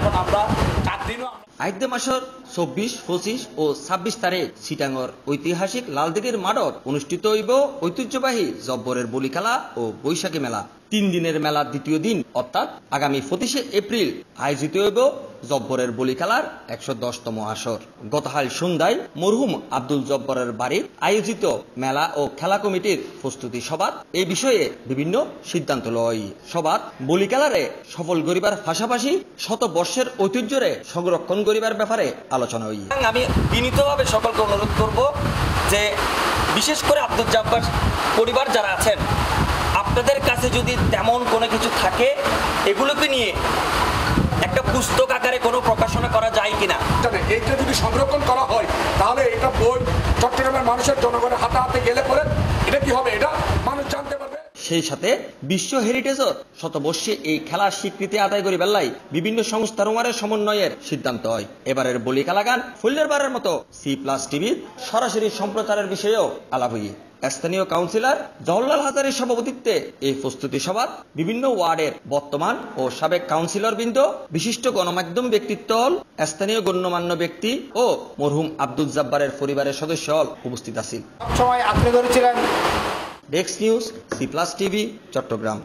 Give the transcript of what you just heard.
এখন আমরা 4 দিনও আইতে মাসের 24, 25 ও 26 তারিখ চিটাঙর ঐতিহাসিক লালদিঘির মাঠত অনুষ্ঠিত হইব ঐতিহ্যবাহী জব্বরের বলি খেলা ও বৈশাখী মেলা। 3 দিনের মেলার দ্বিতীয় দিন অর্থাৎ আগামী 25শে এপ্রিল আয়োজিত হইব জব্বরের বলি খেলার 110তম আসর। গতকাল সন্ধ্যায় মরহুম আব্দুল জব্বরের বাড়ির আয়োজিত মেলা ও খেলা কমিটির প্রস্তুতি সভাত এই বিষয়ে বিভিন্ন সিদ্ধান্ত লয়। সভাত বলি খেলারে সফল করিবার পাশাপাশি শতবর্ষের ঐতিহ্যরে সংরক্ষণ করিবার ব্যাপারে আলোচনা হই। আমি বিনীতভাবে সকলকে অনুরোধ করব যে বিশেষ করে আব্দুল জব্বার পরিবার যারা আছেন, আপনাদের কাছে যদি তেমন কোনো কিছু থাকে এগুলোকে নিয়ে একটা পুস্তক আকারে কোনো প্রকাশনা করা যায় কিনা, এইটা যদি সংরক্ষণ করা হয় তাহলে এটা বই চট্টগ্রামের মানুষের জনগণের হাতে হাতে গেলে পরে এটা কি হবে, এটা মানুষ জানতে পারবে। সেই সাথে বিশ্ব হেরিটেজর শতবর্ষে এই খেলার স্বীকৃতি আদায় করি বেলায় বিভিন্ন সংস্থার সমন্বয়ের সিদ্ধান্ত হয়। এবারের বলি খেলা গান ফুল্লের বারের মতো C+ টিভির সরাসরি সম্প্রচারের বিষয়েও আলাপ হই। স্থানীয় কাউন্সিলর জওহরলাল হাজারীর সভাপতিত্বে এই প্রস্তুতি সভাত বিভিন্ন ওয়ার্ডের বর্তমান ও সাবেক কাউন্সিলর বৃন্দ, বিশিষ্ট গণমাধ্যম ব্যক্তিত্ব, স্থানীয় গণ্যমান্য ব্যক্তি ও মরহুম আব্দুল জব্বারের পরিবারের সদস্য উপস্থিত আছেন। সবসময় আপনি ধরেছিলেন। Desk news, C+ TV, Chittagong.